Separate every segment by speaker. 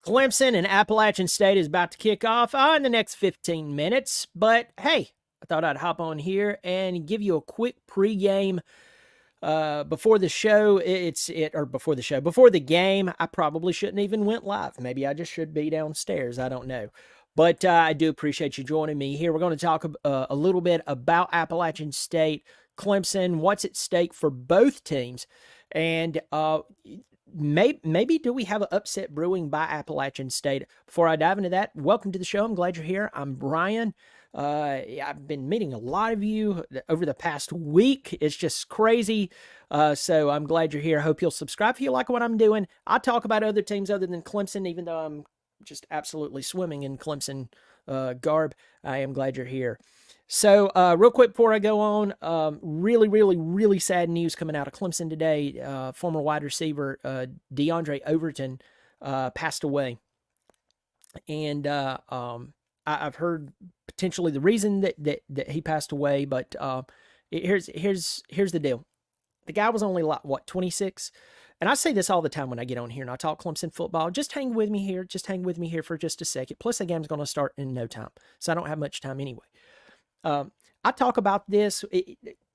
Speaker 1: Clemson and Appalachian State is about to kick off in the next 15 minutes. But hey, I thought I'd hop on here and give you a quick pregame before the show. Before the game. I probably shouldn't even went live. Maybe I just should be downstairs. I don't know. But I do appreciate you joining me here. We're going to talk a little bit about Appalachian State, Clemson, what's at stake for both teams, and maybe do we have an upset brewing by Appalachian State? Before I dive into that, welcome to the show. I'm glad you're here. I'm Brian. I've been meeting a lot of you over the past week. It's just crazy. So I'm glad you're here. I hope you'll subscribe if you like what I'm doing. I talk about other teams other than Clemson, even though I'm just absolutely swimming in Clemson garb. I am glad you're here. So real quick before I go on, really sad news coming out of Clemson today. Former wide receiver DeAndre Overton passed away. And I've heard potentially the reason that he passed away, but here's the deal. The guy was only 26? And I say this all the time when I get on here and I talk Clemson football. Just hang with me here. Just hang with me here for just a second. Plus, the game's going to start in no time. So I don't have much time anyway. I talk about this.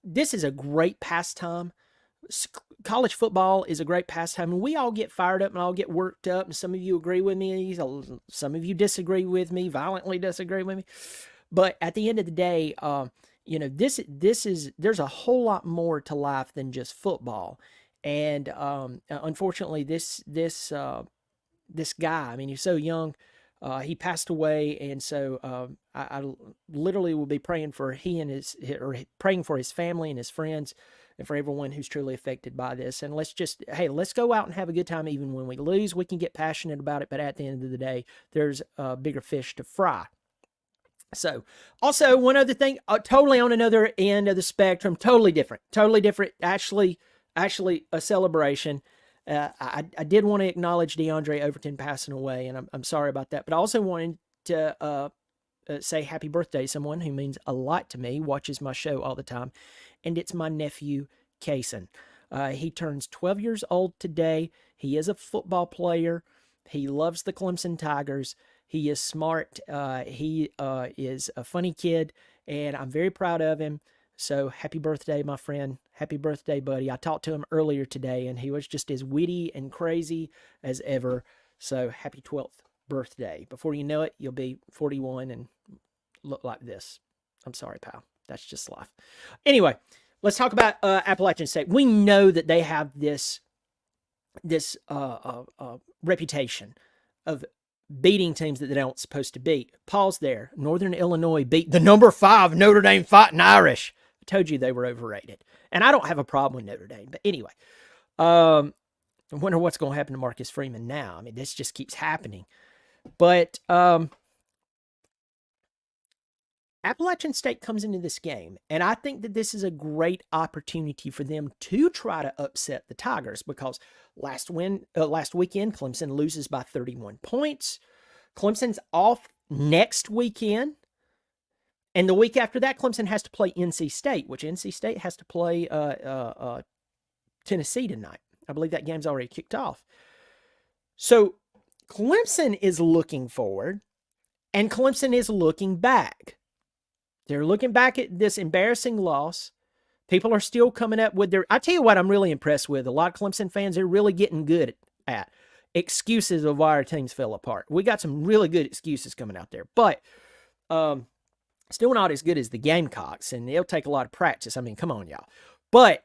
Speaker 1: This is a great pastime. College football is a great pastime. And we all get fired up and all get worked up. And some of you agree with me. Some of you disagree with me, violently disagree with me. But at the end of the day, there's a whole lot more to life than just football. And unfortunately, this guy, I mean, he's so young, he passed away, and so I literally will be praying for praying for his family and his friends, and for everyone who's truly affected by this. And let's go out and have a good time. Even when we lose, we can get passionate about it, but at the end of the day, there's bigger fish to fry. So, also one other thing, totally on another end of the spectrum, totally different, actually a celebration. I did want to acknowledge DeAndre Overton passing away, and I'm sorry about that. But I also wanted to say happy birthday to someone who means a lot to me, watches my show all the time, and it's my nephew, Kason. He turns 12 years old today. He is a football player. He loves the Clemson Tigers. He is smart. He is a funny kid, and I'm very proud of him. So happy birthday, my friend. Happy birthday, buddy. I talked to him earlier today, and he was just as witty and crazy as ever. So happy 12th birthday. Before you know it, you'll be 41 and look like this. I'm sorry, pal. That's just life. Anyway, let's talk about Appalachian State. We know that they have this reputation of beating teams that they aren't supposed to beat. Pause there. Northern Illinois beat the number 5 Notre Dame Fighting Irish. I told you they were overrated. And I don't have a problem with Notre Dame. But anyway, I wonder what's going to happen to Marcus Freeman now. I mean, this just keeps happening. But Appalachian State comes into this game, and I think that this is a great opportunity for them to try to upset the Tigers, because last weekend, Clemson loses by 31 points. Clemson's off next weekend, and the week after that, Clemson has to play NC State, which NC State has to play Tennessee tonight. I believe that game's already kicked off. So Clemson is looking forward, and Clemson is looking back. They're looking back at this embarrassing loss. People are still coming up with I tell you what I'm really impressed with. A lot of Clemson fans are really getting good at excuses of why our teams fell apart. We got some really good excuses coming out there. But still not as good as the Gamecocks, and it'll take a lot of practice. I mean, come on, y'all. But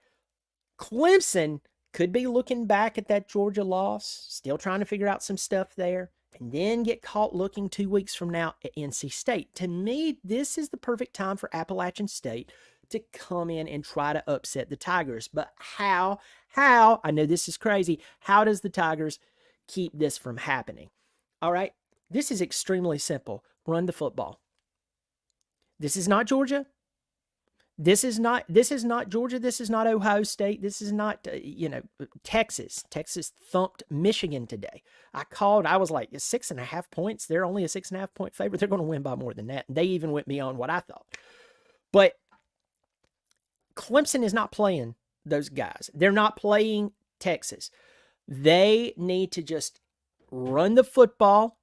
Speaker 1: Clemson could be looking back at that Georgia loss, still trying to figure out some stuff there, and then get caught looking 2 weeks from now at NC State. To me, this is the perfect time for Appalachian State to come in and try to upset the Tigers. But how, I know this is crazy, how does the Tigers keep this from happening? All right, this is extremely simple. Run the football. This is not Georgia. This is not Georgia. This is not Ohio State. This is not, Texas. Texas thumped Michigan today. I was like, 6.5 points. They're only a 6.5 point favorite. They're going to win by more than that. They even went beyond what I thought. But Clemson is not playing those guys. They're not playing Texas. They need to just run the football,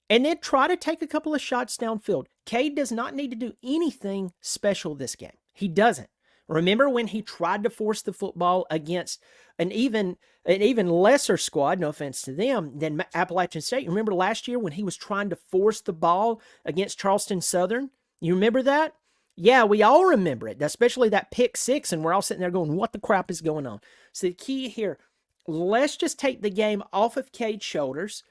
Speaker 1: and then try to take a couple of shots downfield. Cade does not need to do anything special this game. He doesn't. Remember when he tried to force the football against an even lesser squad, no offense to them, than Appalachian State? Remember last year when he was trying to force the ball against Charleston Southern? You remember that? Yeah, we all remember it, especially that pick six, and we're all sitting there going, what the crap is going on? So the key here, let's just take the game off of Cade's shoulders,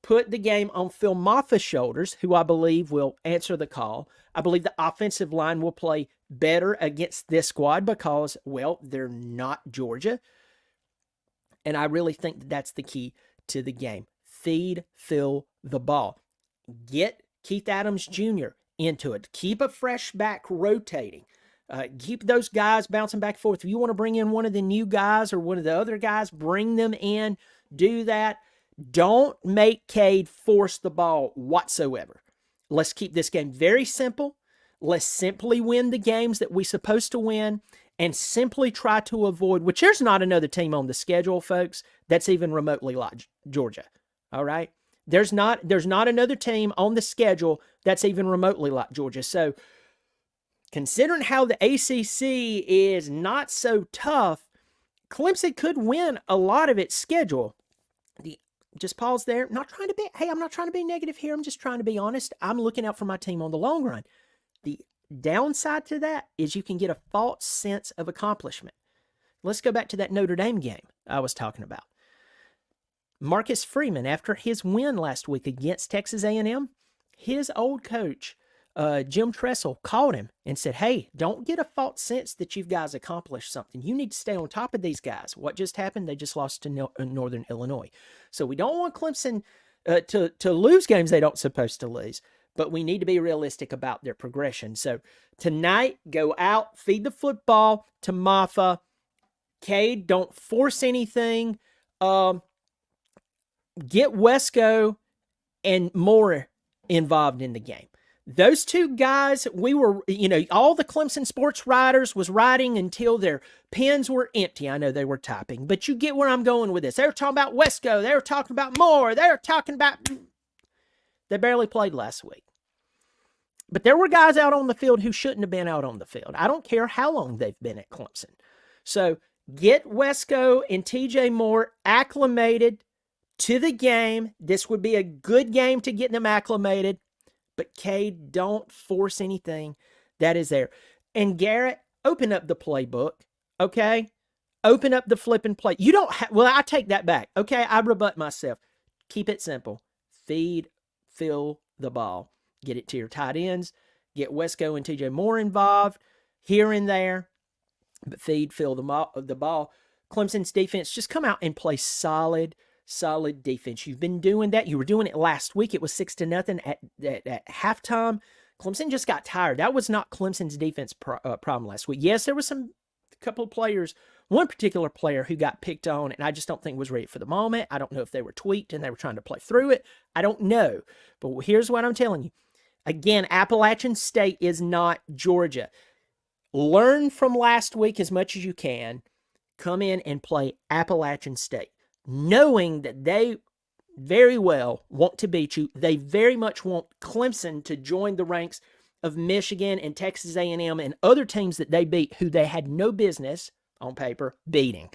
Speaker 1: put the game on Phil Moffa's shoulders, who I believe will answer the call. I believe the offensive line will play better against this squad because, well, they're not Georgia. And I really think that that's the key to the game. Feed Phil the ball. Get Keith Adams Jr. into it. Keep a fresh back rotating. Keep those guys bouncing back and forth. If you want to bring in one of the new guys or one of the other guys, bring them in. Do that. Don't make Cade force the ball whatsoever. Let's keep this game very simple. Let's simply win the games that we're supposed to win and simply try to avoid, which there's not another team on the schedule, folks, that's even remotely like Georgia. All right? There's not another team on the schedule that's even remotely like Georgia. So considering how the ACC is not so tough, Clemson could win a lot of its schedule. Just pause there. I'm not trying to be negative here. I'm just trying to be honest. I'm looking out for my team on the long run. The downside to that is you can get a false sense of accomplishment. Let's go back to that Notre Dame game I was talking about. Marcus Freeman, after his win last week against Texas A&M, his old coach, Jim Tressel, called him and said, hey, don't get a false sense that you guys accomplished something. You need to stay on top of these guys. What just happened? They just lost to Northern Illinois. So we don't want Clemson to lose games they don't supposed to lose, but we need to be realistic about their progression. So tonight, go out, feed the football to Moffa. Cade, don't force anything. Get Wesco and Moore involved in the game. Those two guys, we were, all the Clemson sports writers was writing until their pens were empty. I know they were typing, but you get where I'm going with this. They were talking about Wesco. They were talking about Moore. They were talking about... They barely played last week. But there were guys out on the field who shouldn't have been out on the field. I don't care how long they've been at Clemson. So get Wesco and TJ Moore acclimated to the game. This would be a good game to get them acclimated. But Cade, don't force anything that is there. And Garrett, open up the playbook, okay? Open up the flipping play. You don't have, well, I take that back, okay? I rebut myself. Keep it simple. Feed Phil the ball. Get it to your tight ends. Get Wesco and TJ Moore involved here and there. But feed Phil the ball. Clemson's defense, just come out and play solid defense. You've been doing that. You were doing it last week. It was 6-0 at halftime. Clemson just got tired. That was not Clemson's defense problem last week. Yes, there was a couple of players, one particular player who got picked on, and I just don't think was ready for the moment. I don't know if they were tweaked and they were trying to play through it. I don't know. But here's what I'm telling you. Again, Appalachian State is not Georgia. Learn from last week as much as you can. Come in and play Appalachian State, knowing that they very well want to beat you. They very much want Clemson to join the ranks of Michigan and Texas A&M and other teams that they beat who they had no business, on paper, beating.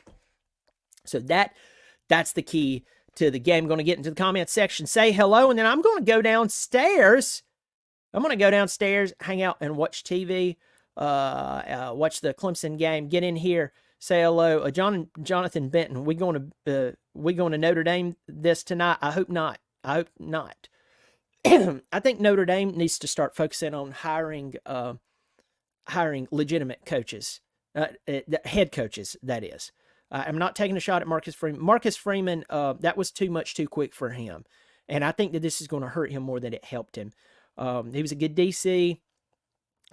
Speaker 1: So that's the key to the game. I'm going to get into the comment section, say hello, and then I'm going to go downstairs. Hang out and watch TV, watch the Clemson game, get in here, say hello. Jonathan Benton, we going to Notre Dame this tonight? I hope not. I think Notre Dame needs to start focusing on hiring legitimate coaches, head coaches, that is. I'm not taking a shot at Marcus Freeman. Marcus Freeman, that was too much too quick for him. And I think that this is going to hurt him more than it helped him. He was a good DC,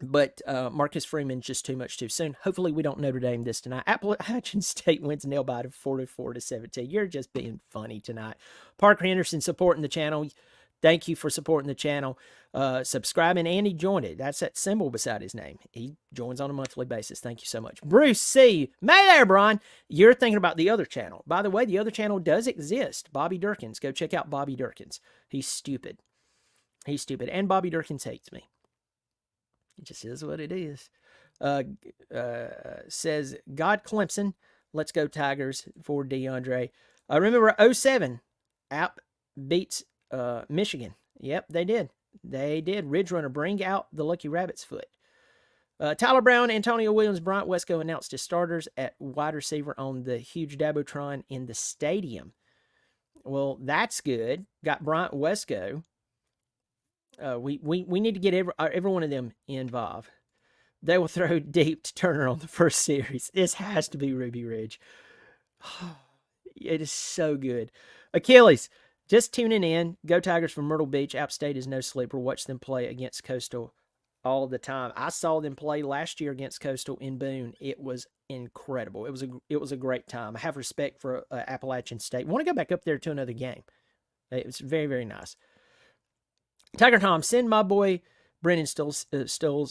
Speaker 1: but Marcus Freeman's just too much too soon. Hopefully we don't Notre Dame this tonight. Appalachian State wins nail-biter 44-17. You're just being funny tonight. Parker Henderson supporting the channel. Thank you for supporting the channel, subscribing, and he joined it. That's that symbol beside his name. He joins on a monthly basis. Thank you so much. Bruce C. May there, Brian. You're thinking about the other channel. By the way, the other channel does exist. Bobby Durkins. Go check out Bobby Durkins. He's stupid. He's stupid. And Bobby Durkins hates me. It just is what it is. Says, God Clemson. Let's go Tigers for DeAndre. Remember 07. App beats Michigan. Yep, they did. They did. Ridge Runner, bring out the Lucky Rabbit's foot. Tyler Brown, Antonio Williams, Bryant Wesco announced his starters at wide receiver on the huge Dabotron in the stadium. Well, that's good. Got Bryant Wesco. We need to get every one of them involved. They will throw deep to Turner on the first series. This has to be Ruby Ridge. It is so good. Achilles, just tuning in. Go Tigers from Myrtle Beach. App State is no sleeper. Watch them play against Coastal all the time. I saw them play last year against Coastal in Boone. It was incredible. It was a great time. I have respect for Appalachian State. I want to go back up there to another game. It was very, very nice. Tiger Tom, send my boy Brennan Stoles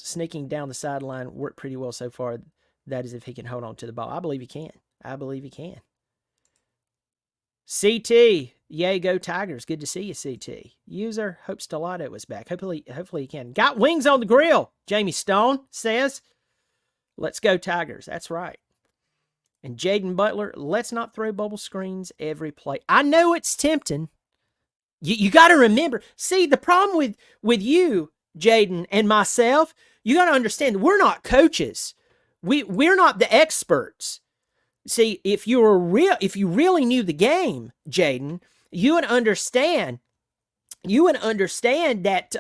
Speaker 1: sneaking down the sideline. Worked pretty well so far. That is if he can hold on to the ball. I believe he can. I believe he can. CT, yay, go Tigers. Good to see you, CT. User, hope Stellato was back. Hopefully he can. Got wings on the grill, Jamie Stone says. Let's go Tigers. That's right. And Jaden Butler, let's not throw bubble screens every play. I know it's tempting. You got to remember. See, the problem with you, Jaden, and myself, you got to understand we're not coaches. We're not the experts. See, if you really knew the game, Jaden, you would understand that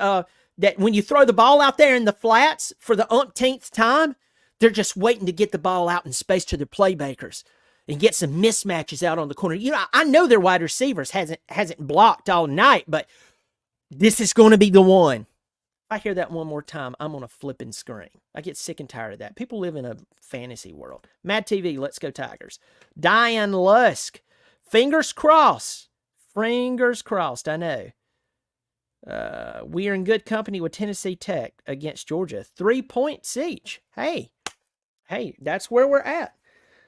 Speaker 1: that when you throw the ball out there in the flats for the umpteenth time, they're just waiting to get the ball out in space to their playmakers and get some mismatches out on the corner. You know, I know their wide receivers hasn't blocked all night, but this is going to be the one. If I hear that one more time, I'm going to flip and scream. I get sick and tired of that. People live in a fantasy world. Mad TV, let's go Tigers. Diane Lusk, fingers crossed. Fingers crossed, I know. We are in good company with Tennessee Tech against Georgia. 3 points each. Hey, that's where we're at.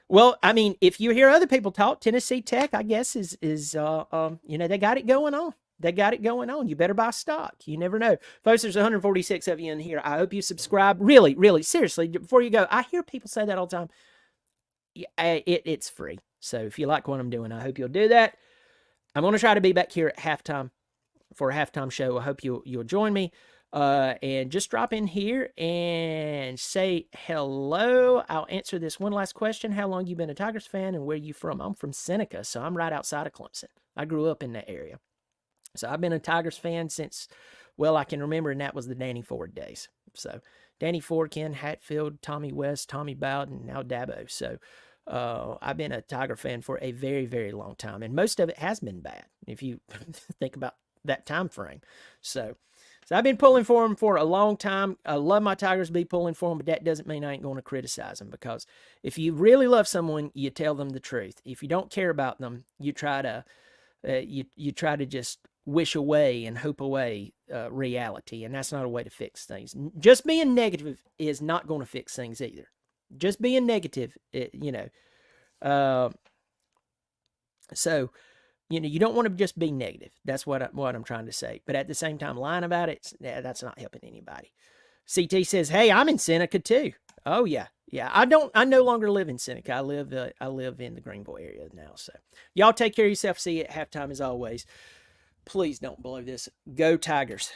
Speaker 1: Well, I mean, if you hear other people talk, Tennessee Tech, I guess, is they got it going on. They got it going on. You better buy stock. You never know. Folks, there's 146 of you in here. I hope you subscribe. Really, really, seriously, before you go, I hear people say that all the time. It's free. So if you like what I'm doing, I hope you'll do that. I'm going to try to be back here at halftime for a halftime show. I hope you'll join me. And just drop in here and say hello. I'll answer this one last question. How long you been a Tigers fan and where you from? I'm from Seneca, so I'm right outside of Clemson. I grew up in that area. So I've been a Tigers fan since, well, I can remember, and that was the Danny Ford days. So Danny Ford, Ken Hatfield, Tommy West, Tommy Bowden, now Dabo. So I've been a Tiger fan for a very, very long time, and most of it has been bad if you think about that time frame. So I've been pulling for them for a long time. I love my Tigers to be pulling for them, but that doesn't mean I ain't going to criticize them, because if you really love someone, you tell them the truth. If you don't care about them, you try to you try to just wish away and hope away reality, and that's not a way to fix things. Just being negative is not going to fix things either. Just being negative, so you don't want to just be negative. That's what I'm trying to say. But at the same time, lying about it, that's not helping anybody. CT says, "Hey, I'm in Seneca too." Oh yeah. I no longer live in Seneca. I live in the Greenville area now. So y'all take care of yourself. See you at halftime as always. Please don't blow this. Go Tigers.